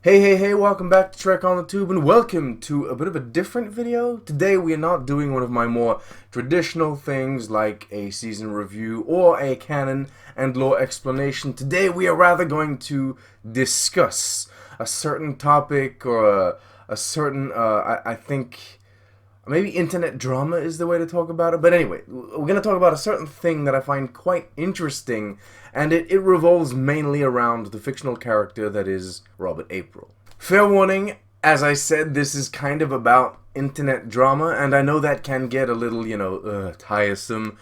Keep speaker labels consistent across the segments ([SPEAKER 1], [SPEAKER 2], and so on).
[SPEAKER 1] Hey, welcome back to Trek on the Tube and welcome to a bit of a different video. Today we are not doing one of my more traditional things like a season review or a canon and lore explanation. Today we are rather going to discuss a certain topic or a certain, I think, maybe internet drama is the way to talk about it. But anyway, we're going to talk about a certain thing that I find quite interesting, and it revolves mainly around the fictional character that is Robert April. Fair warning, as I said, this is kind of about internet drama, and I know that can get a little, tiresome.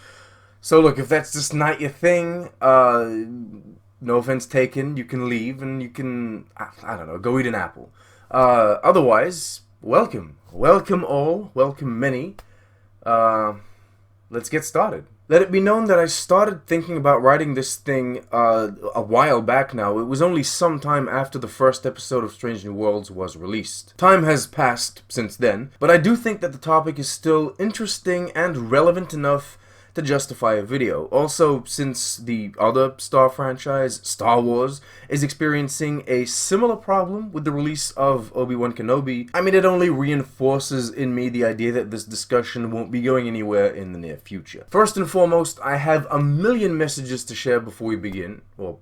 [SPEAKER 1] So look, if that's just not your thing, no offense taken, you can leave and you can, I don't know, go eat an apple. Otherwise, welcome all, welcome many. Let's get started. Let it be known that I started thinking about writing this thing a while back now. It was only some time after the first episode of Strange New Worlds was released. Time has passed since then, but I do think that the topic is still interesting and relevant enough to justify a video. Also, since the other Star franchise, Star Wars, is experiencing a similar problem with the release of Obi-Wan Kenobi, I mean, it only reinforces in me the idea that this discussion won't be going anywhere in the near future. First and foremost, I have a million messages to share before we begin, or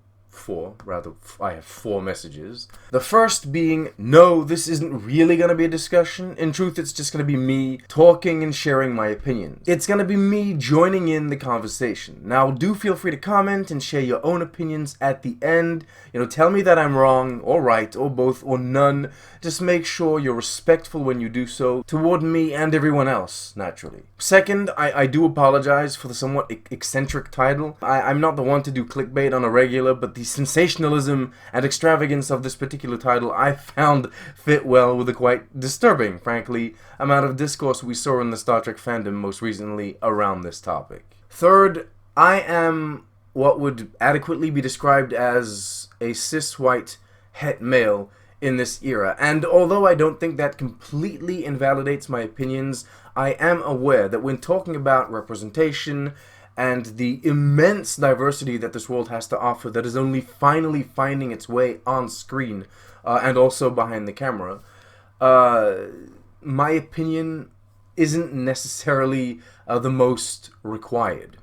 [SPEAKER 1] I have four messages. The first being, no, this isn't really gonna be a discussion. In truth, it's just gonna be me talking and sharing my opinions. It's gonna be me joining in the conversation. Now, do feel free to comment and share your own opinions at the end. Tell me that I'm wrong, or right, or both, or none. Just make sure you're respectful when you do so, toward me and everyone else, naturally. Second, I do apologize for the somewhat eccentric title. I'm not the one to do clickbait on a regular, but the sensationalism and extravagance of this particular title I found fit well with the quite disturbing, frankly, amount of discourse we saw in the Star Trek fandom most recently around this topic. Third, I am what would adequately be described as a cis-white het male in this era, and although I don't think that completely invalidates my opinions, I am aware that when talking about representation and the immense diversity that this world has to offer that is only finally finding its way on screen and also behind the camera, my opinion isn't necessarily the most required.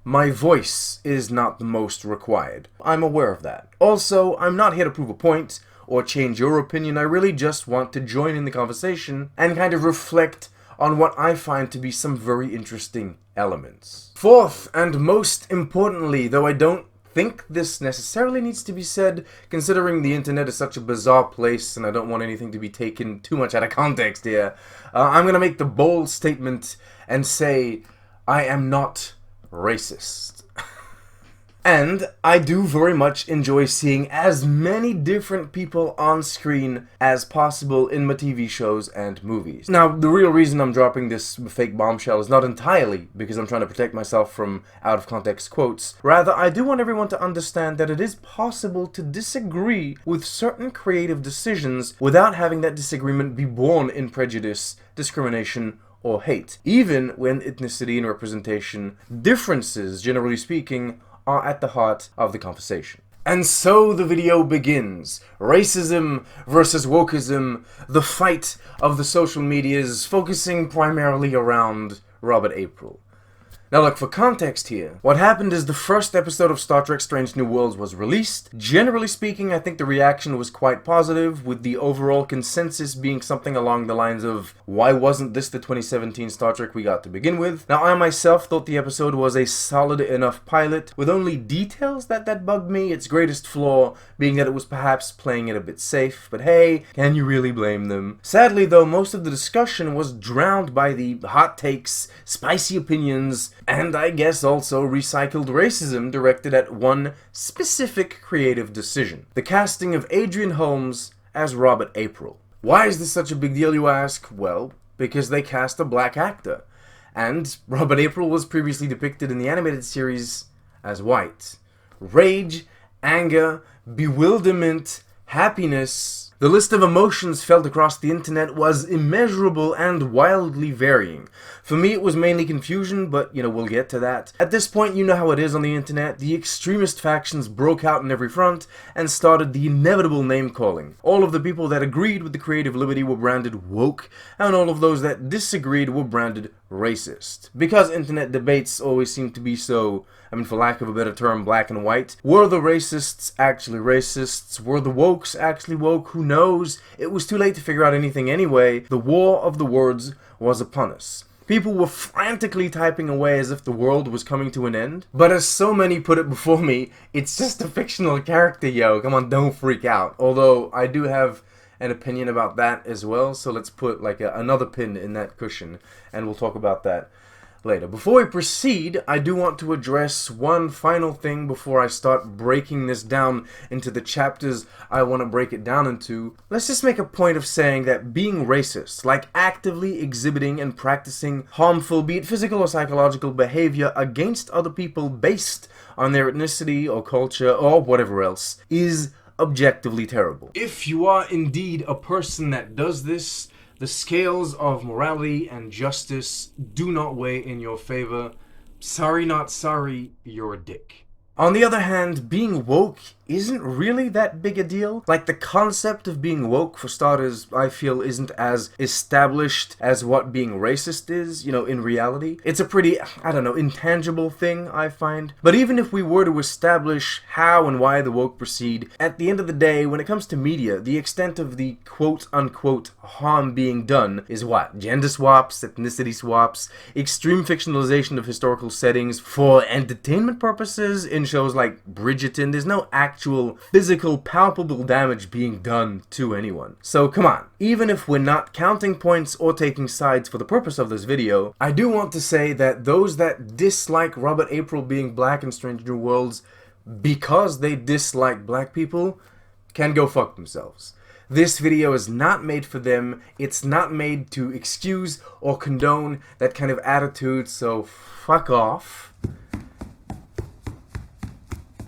[SPEAKER 1] My voice is not the most required. I'm aware of that. Also, I'm not here to prove a point or change your opinion. I really just want to join in the conversation and kind of reflect on what I find to be some very interesting elements. Fourth, and most importantly, though I don't think this necessarily needs to be said, considering the internet is such a bizarre place and I don't want anything to be taken too much out of context here, I'm gonna make the bold statement and say I am not racist. And I do very much enjoy seeing as many different people on screen as possible in my TV shows and movies. Now, the real reason I'm dropping this fake bombshell is not entirely because I'm trying to protect myself from out-of-context quotes. Rather, I do want everyone to understand that it is possible to disagree with certain creative decisions without having that disagreement be born in prejudice, discrimination, or hate. Even when ethnicity and representation differences, generally speaking, are at the heart of the conversation. And so the video begins. Racism versus Wokism, the fight of the social medias, focusing primarily around Robert April. Now look, for context here, what happened is the first episode of Star Trek Strange New Worlds was released. Generally speaking, I think the reaction was quite positive, with the overall consensus being something along the lines of, why wasn't this the 2017 Star Trek we got to begin with? Now I myself thought the episode was a solid enough pilot, with only details that bugged me, its greatest flaw being that it was perhaps playing it a bit safe, but hey, can you really blame them? Sadly though, most of the discussion was drowned by the hot takes, spicy opinions, and I guess also recycled racism directed at one specific creative decision: the casting of Adrian Holmes as Robert April. Why is this such a big deal, you ask? Well, because they cast a black actor, and Robert April was previously depicted in the animated series as white. Rage, anger, bewilderment, happiness, The list of emotions felt across the internet was immeasurable and wildly varying. For me, it was mainly confusion, but, we'll get to that. At this point, you know how it is on the internet. The extremist factions broke out on every front and started the inevitable name-calling. All of the people that agreed with the creative liberty were branded woke, and all of those that disagreed were branded racist. Because internet debates always seem to be so, for lack of a better term, black and white. Were the racists actually racists? Were the wokes actually woke? Who knows? It was too late to figure out anything anyway. The war of the words was upon us. People were frantically typing away as if the world was coming to an end. But as so many put it before me, it's just a fictional character, yo. Come on, don't freak out. Although, I do have an opinion about that as well, so let's put another pin in that cushion, and we'll talk about that later. Before we proceed, I do want to address one final thing before I start breaking this down into the chapters I want to break it down into. Let's just make a point of saying that being racist, like actively exhibiting and practicing harmful, be it physical or psychological behavior against other people based on their ethnicity or culture or whatever else, is objectively terrible. If you are indeed a person that does this, the scales of morality and justice do not weigh in your favor. Sorry, not sorry, you're a dick. On the other hand, being woke isn't really that big a deal. Like, the concept of being woke, for starters, I feel isn't as established as what being racist is, in reality. It's a pretty, intangible thing, I find. But even if we were to establish how and why the woke proceed, at the end of the day, when it comes to media, the extent of the quote-unquote harm being done is what? Gender swaps, ethnicity swaps, extreme fictionalization of historical settings for entertainment purposes in shows like Bridgerton. There's no actual physical, palpable damage being done to anyone. So come on, even if we're not counting points or taking sides for the purpose of this video, I do want to say that those that dislike Robert April being black in Strange New Worlds because they dislike black people can go fuck themselves. This video is not made for them. It's not made to excuse or condone that kind of attitude, so fuck off.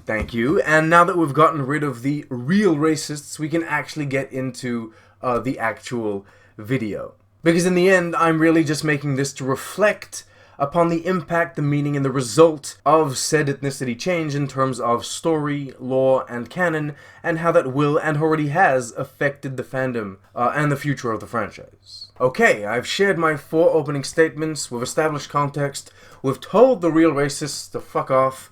[SPEAKER 1] Thank you. And now that we've gotten rid of the real racists, we can actually get into the actual video. Because in the end, I'm really just making this to reflect upon the impact, the meaning, and the result of said ethnicity change in terms of story, lore, and canon, and how that will and already has affected the fandom and the future of the franchise. Okay, I've shared my 4 opening statements, we've established context, we've told the real racists to fuck off.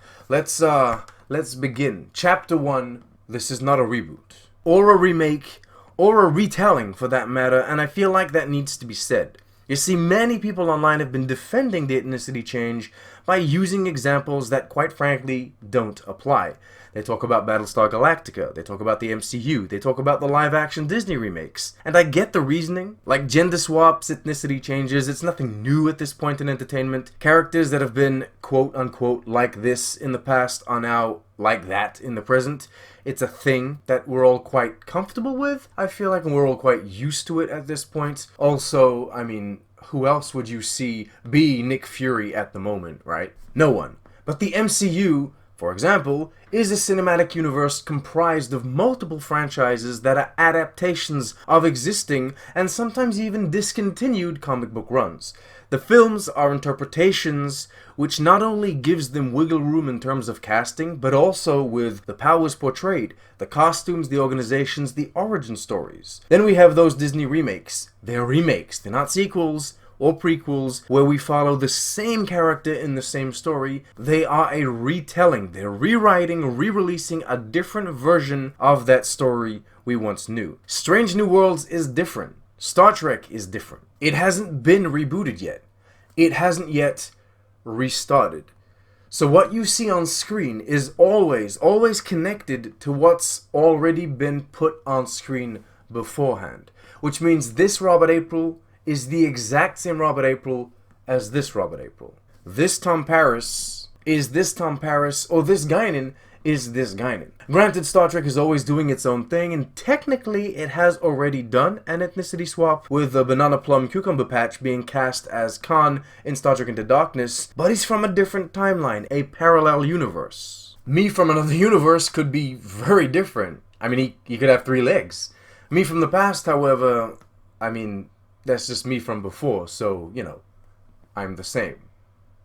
[SPEAKER 1] Let's begin. Chapter 1, this is not a reboot, or a remake, or a retelling for that matter, and I feel like that needs to be said. You see, many people online have been defending the ethnicity change by using examples that, quite frankly, don't apply. They talk about Battlestar Galactica, they talk about the MCU, they talk about the live-action Disney remakes. And I get the reasoning. Like gender swaps, ethnicity changes, it's nothing new at this point in entertainment. Characters that have been quote-unquote like this in the past are now like that in the present. It's a thing that we're all quite comfortable with. I feel like we're all quite used to it at this point. Also, who else would you see be Nick Fury at the moment, right? No one. But the MCU, for example, is a cinematic universe comprised of multiple franchises that are adaptations of existing and sometimes even discontinued comic book runs. The films are interpretations which not only gives them wiggle room in terms of casting, but also with the powers portrayed, the costumes, the organizations, the origin stories. Then we have those Disney remakes. They're remakes, they're not sequels or prequels, where we follow the same character in the same story. They are a retelling. They're rewriting, re-releasing a different version of that story we once knew. Strange New Worlds is different. Star Trek is different. It hasn't been rebooted yet. It hasn't yet restarted. So what you see on screen is always connected to what's already been put on screen beforehand. Which means this Robert April is the exact same Robert April as this Robert April. This Tom Paris is this Tom Paris, or this Guinan is this Guinan. Granted, Star Trek is always doing its own thing, and technically it has already done an ethnicity swap with the Banana Plum Cucumber Patch being cast as Khan in Star Trek Into Darkness, but he's from a different timeline, a parallel universe. Me from another universe could be very different. He could have 3 legs. Me from the past, however, I mean, that's just me from before, so, you know, I'm the same.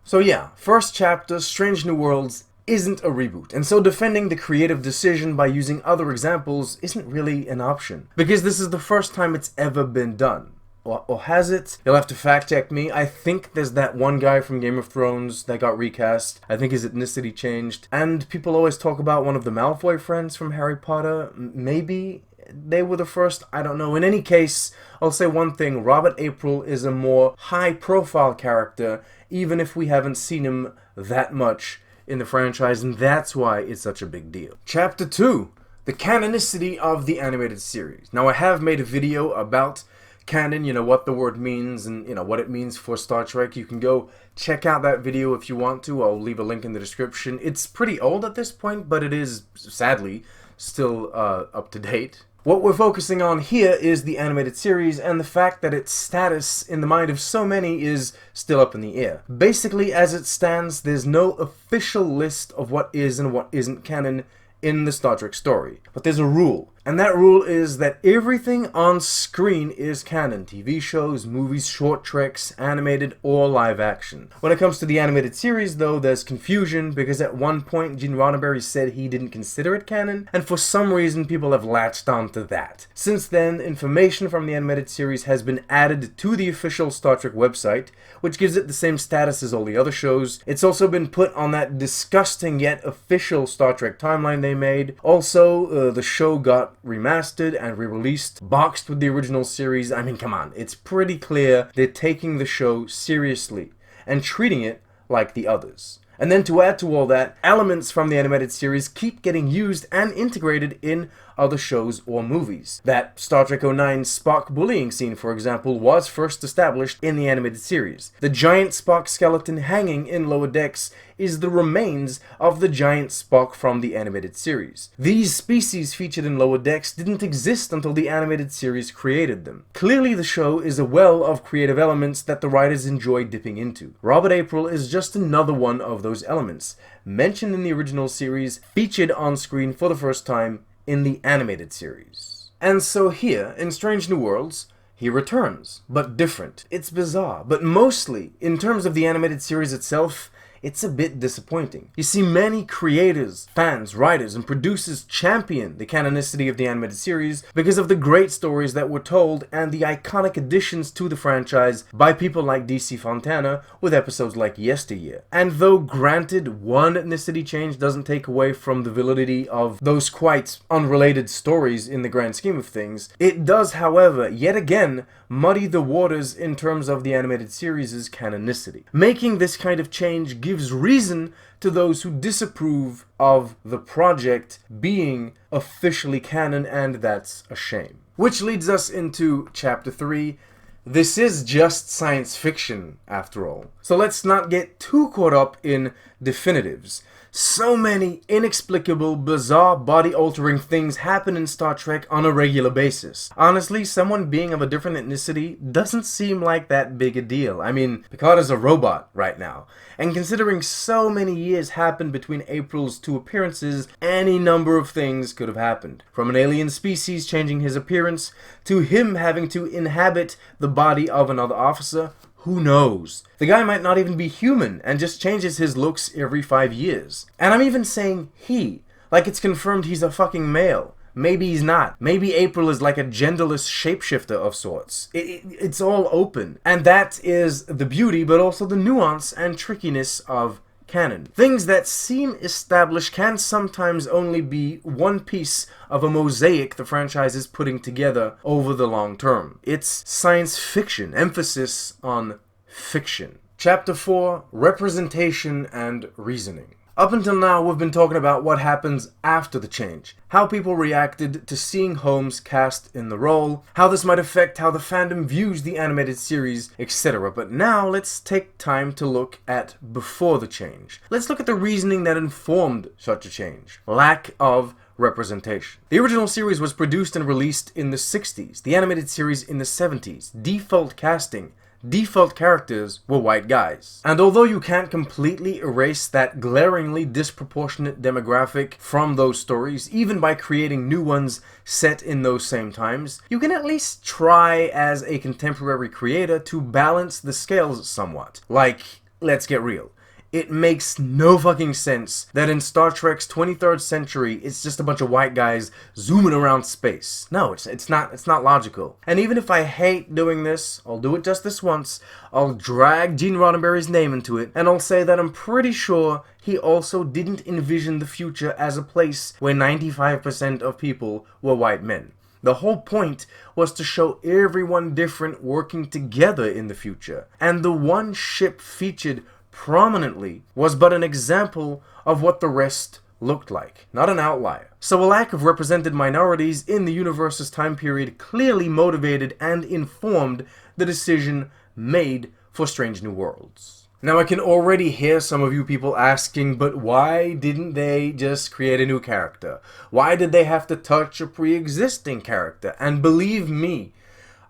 [SPEAKER 1] So yeah, first chapter, Strange New Worlds, isn't a reboot, and so defending the creative decision by using other examples isn't really an option, because this is the first time it's ever been done. Or has it? You'll have to fact check me. I think there's that one guy from Game of Thrones that got recast. I think his ethnicity changed. And people always talk about one of the Malfoy friends from Harry Potter. Maybe they were the first, I don't know. In any case, I'll say one thing. Robert April is a more high-profile character, even if we haven't seen him that much in the franchise, and that's why it's such a big deal. Chapter 2. The Canonicity of the Animated Series. Now, I have made a video about canon, you know, what the word means and, you know, what it means for Star Trek. You can go check out that video if you want to. I'll leave a link in the description. It's pretty old at this point, but it is, sadly, still up to date. What we're focusing on here is the animated series and the fact that its status in the mind of so many is still up in the air. Basically, as it stands, there's no official list of what is and what isn't canon in the Star Trek story. But there's a rule. And that rule is that everything on screen is canon. TV shows, movies, short treks, animated or live action. When it comes to the animated series, though, there's confusion because at one point Gene Roddenberry said he didn't consider it canon, and for some reason people have latched onto that. Since then, information from the animated series has been added to the official Star Trek website, which gives it the same status as all the other shows. It's also been put on that disgusting yet official Star Trek timeline they made. Also, the show got remastered and re-released, boxed with the original series. I mean, come on, it's pretty clear they're taking the show seriously and treating it like the others. And then to add to all that, elements from the animated series keep getting used and integrated in other shows or movies. That Star Trek 09 Spock bullying scene, for example, was first established in the animated series. The giant Spock skeleton hanging in Lower Decks is the remains of the giant Spock from the animated series. These species featured in Lower Decks didn't exist until the animated series created them. Clearly the show is a well of creative elements that the writers enjoy dipping into. Robert April is just another one of those elements, mentioned in the original series, featured on screen for the first time in the animated series. And so here, in Strange New Worlds, he returns, but different. It's bizarre, but mostly, in terms of the animated series itself, it's a bit disappointing. You see, many creators, fans, writers, and producers champion the canonicity of the animated series because of the great stories that were told and the iconic additions to the franchise by people like DC Fontana with episodes like Yesteryear. And though granted, one ethnicity change doesn't take away from the validity of those quite unrelated stories in the grand scheme of things, it does, however, yet again, muddy the waters in terms of the animated series' canonicity. Making this kind of change gives reason to those who disapprove of the project being officially canon, and that's a shame. Which leads us into Chapter 3. This is just science fiction, after all. So let's not get too caught up in definitives. So many inexplicable, bizarre, body-altering things happen in Star Trek on a regular basis. Honestly, someone being of a different ethnicity doesn't seem like that big a deal. I mean, Picard is a robot right now. And considering so many years happened between April's two appearances, any number of things could have happened. From an alien species changing his appearance, to him having to inhabit the body of another officer. Who knows? The guy might not even be human and just changes his looks every 5 years. And I'm even saying he, like it's confirmed he's a fucking male. Maybe he's not. Maybe April is like a genderless shapeshifter of sorts. It's all open. And that is the beauty, but also the nuance and trickiness of canon. Things that seem established can sometimes only be one piece of a mosaic the franchise is putting together over the long term. It's science fiction, emphasis on fiction. Chapter 4, Representation and Reasoning. Up until now, we've been talking about what happens after the change, how people reacted to seeing Holmes cast in the role, how this might affect how the fandom views the animated series, etc. But now, let's take time to look at before the change. Let's look at the reasoning that informed such a change. Lack of representation. The original series was produced and released in the 60s, the animated series in the 70s. Default casting default characters were white guys. And although you can't completely erase that glaringly disproportionate demographic from those stories, even by creating new ones set in those same times, you can at least try as a contemporary creator to balance the scales somewhat. Like, let's get real. It makes no fucking sense that in Star Trek's 23rd century, it's just a bunch of white guys zooming around space. No, it's not logical. And even if I hate doing this, I'll do it just this once. I'll drag Gene Roddenberry's name into it, and I'll say that I'm pretty sure he also didn't envision the future as a place where 95% of people were white men. The whole point was to show everyone different working together in the future. And the one ship featured prominently was but an example of what the rest looked like, not an outlier. So a lack of represented minorities in the universe's time period clearly motivated and informed the decision made for Strange New Worlds. Now I can already hear some of you people asking, but why didn't they just create a new character? Why did they have to touch a pre-existing character? And believe me,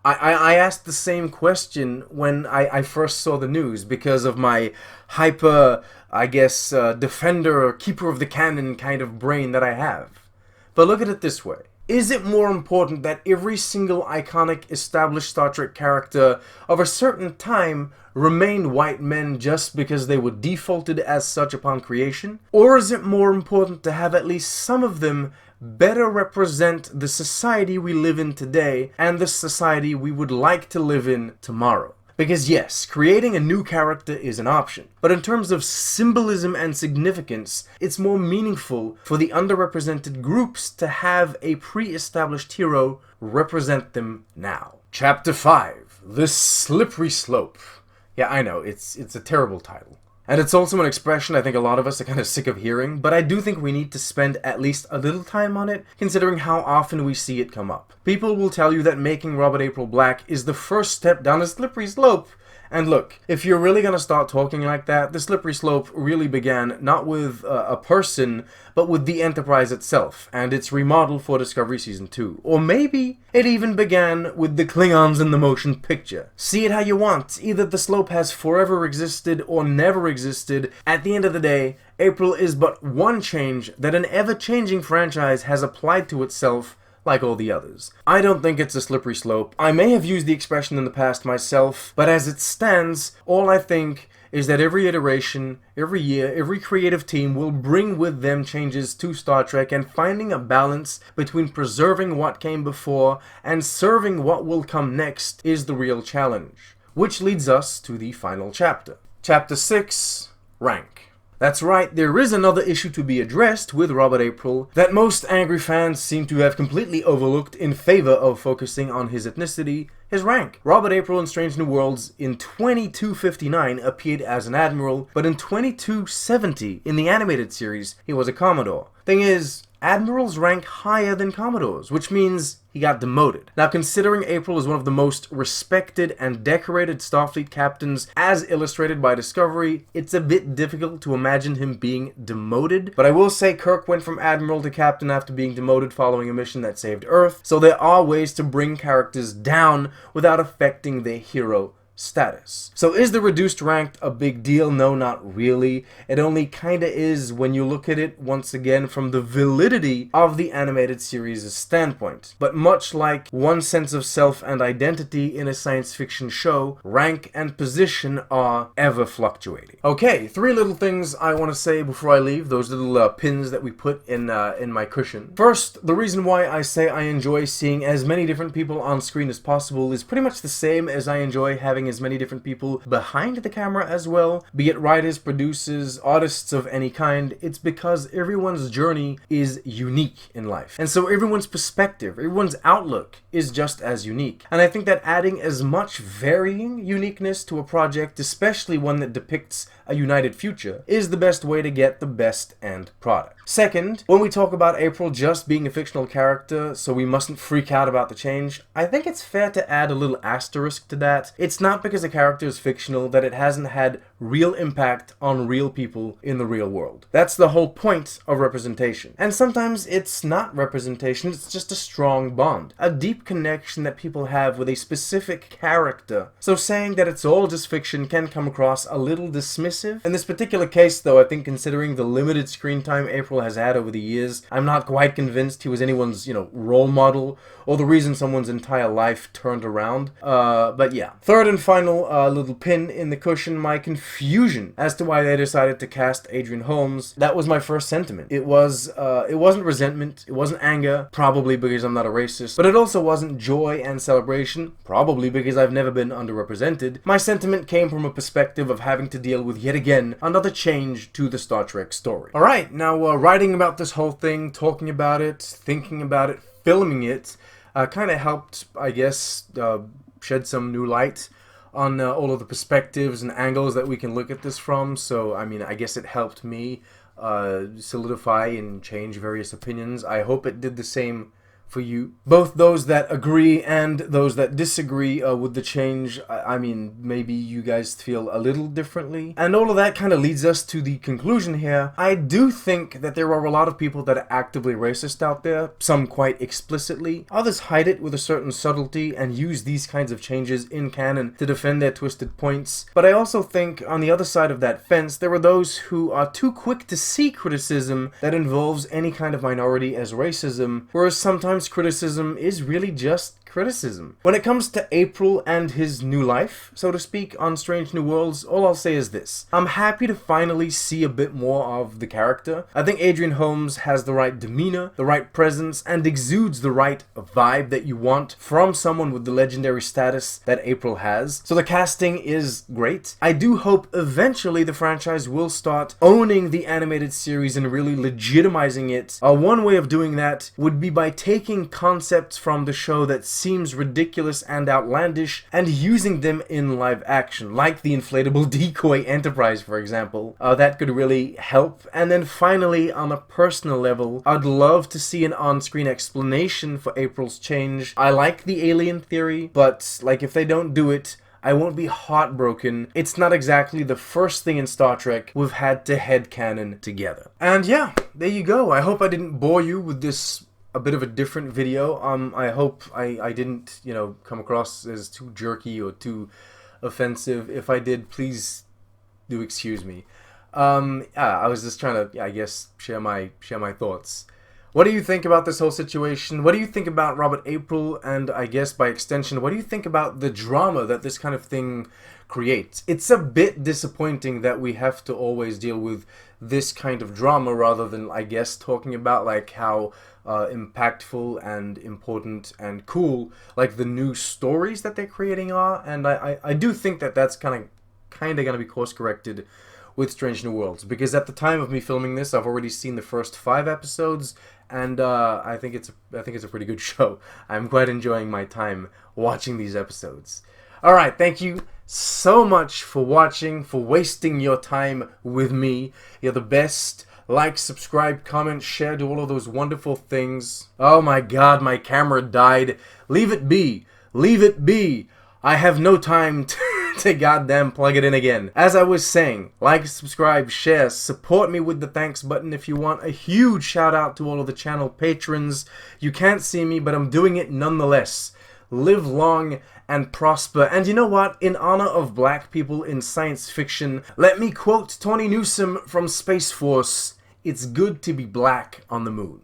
[SPEAKER 1] I asked the same question when I first saw the news because of my hyper, defender or keeper of the canon kind of brain that I have. But look at it this way. Is it more important that every single iconic established Star Trek character of a certain time remained white men just because they were defaulted as such upon creation? Or is it more important to have at least some of them better represent the society we live in today and the society we would like to live in tomorrow? Because yes, creating a new character is an option, but in terms of symbolism and significance, it's more meaningful for the underrepresented groups to have a pre-established hero represent them now. Chapter 5, The Slippery Slope. Yeah, I know, it's a terrible title. And it's also an expression I think a lot of us are kind of sick of hearing, but I do think we need to spend at least a little time on it, considering how often we see it come up. People will tell you that making Robert April black is the first step down a slippery slope. And look, if you're really gonna start talking like that, the slippery slope really began not with a person, but with the Enterprise itself, and its remodel for Discovery Season 2. Or maybe it even began with the Klingons in the motion picture. See it how you want. Either the slope has forever existed or never existed. At the end of the day, April is but one change that an ever-changing franchise has applied to itself like all the others. I don't think it's a slippery slope. I may have used the expression in the past myself, but as it stands, all I think is that every iteration, every year, every creative team will bring with them changes to Star Trek, and finding a balance between preserving what came before and serving what will come next is the real challenge. Which leads us to the final chapter. Chapter 6, Rank. That's right, there is another issue to be addressed with Robert April that most angry fans seem to have completely overlooked in favor of focusing on his ethnicity, his rank. Robert April in Strange New Worlds in 2259 appeared as an admiral, but in 2270 in the animated series he was a commodore. Thing is, admirals rank higher than commodores, which means he got demoted. Now, considering April is one of the most respected and decorated Starfleet captains as illustrated by Discovery, it's a bit difficult to imagine him being demoted, but I will say Kirk went from admiral to captain after being demoted following a mission that saved Earth, so there are ways to bring characters down without affecting their hero status. So is the reduced rank a big deal? No, not really. It only kinda is when you look at it once again from the validity of the animated series' standpoint. But much like one's sense of self and identity in a science fiction show, rank and position are ever fluctuating. Okay, 3 little things I want to say before I leave, those little pins that we put in my cushion. First, the reason why I say I enjoy seeing as many different people on screen as possible is pretty much the same as I enjoy having as many different people behind the camera as well, be it writers, producers, artists of any kind. It's because everyone's journey is unique in life. And so everyone's perspective, everyone's outlook is just as unique. And I think that adding as much varying uniqueness to a project, especially one that depicts a united future, is the best way to get the best end product. Second, when we talk about April just being a fictional character, so we mustn't freak out about the change, I think it's fair to add a little asterisk to that. It's not because a character is fictional that it hasn't had real impact on real people in the real world. That's the whole point of representation. And sometimes it's not representation, it's just a strong bond, a deep connection that people have with a specific character. So saying that it's all just fiction can come across a little dismissive. In this particular case, though, I think considering the limited screen time April has had over the years, I'm not quite convinced he was anyone's, role model or the reason someone's entire life turned around. But yeah. Third and final little pin in the cushion, my confusion as to why they decided to cast Adrian Holmes. That was my first sentiment. It wasn't resentment, it wasn't anger, probably because I'm not a racist, but it also wasn't joy and celebration, probably because I've never been underrepresented. My sentiment came from a perspective of having to deal with, yet again, another change to the Star Trek story. Alright, now writing about this whole thing, talking about it, thinking about it, filming it, kind of helped, I guess, shed some new light on all of the perspectives and angles that we can look at this from. So, I mean, I guess it helped me solidify and change various opinions. I hope it did the same for you. Both those that agree and those that disagree with the change. I mean, maybe you guys feel a little differently. And all of that kind of leads us to the conclusion here. I do think that there are a lot of people that are actively racist out there, some quite explicitly. Others hide it with a certain subtlety and use these kinds of changes in canon to defend their twisted points. But I also think on the other side of that fence, there are those who are too quick to see criticism that involves any kind of minority as racism, whereas sometimes criticism is really just criticism. When it comes to April and his new life, so to speak, on Strange New Worlds, all I'll say is this. I'm happy to finally see a bit more of the character. I think Adrian Holmes has the right demeanor, the right presence, and exudes the right vibe that you want from someone with the legendary status that April has. So the casting is great. I do hope eventually the franchise will start owning the animated series and really legitimizing it. One way of doing that would be by taking concepts from the show that seems ridiculous and outlandish and using them in live action, like the inflatable decoy Enterprise, for example. That could really help. And then finally, on a personal level, I'd love to see an on-screen explanation for April's change. I like the alien theory, but like if they don't do it, I won't be heartbroken. It's not exactly the first thing in Star Trek we've had to headcanon together. And yeah, there you go. I hope I didn't bore you with this a bit of a different video. I hope I didn't, come across as too jerky or too offensive. If I did, please do excuse me. I was just trying to, I guess, share my thoughts. What do you think about this whole situation? What do you think about Robert April? And I guess by extension, what do you think about the drama that this kind of thing creates? It's a bit disappointing that we have to always deal with this kind of drama rather than, I guess, talking about like how impactful and important and cool like the new stories that they're creating are. And I do think that that's kind of going to be course corrected with Strange New Worlds, because at the time of me filming this, I've already seen the first 5 episodes, and I think it's a pretty good show. I'm quite enjoying my time watching these episodes. All right, thank you so much for watching, for wasting your time with me. You're the best. Like, subscribe, comment, share, do all of those wonderful things. Oh my god, my camera died. Leave it be. Leave it be. I have no time to goddamn plug it in again. As I was saying, like, subscribe, share, support me with the thanks button if you want. A huge shout out to all of the channel patrons. You can't see me, but I'm doing it nonetheless. Live long and prosper. And you know what? In honor of black people in science fiction, let me quote Tony Newsom from Space Force: "It's good to be black on the moon."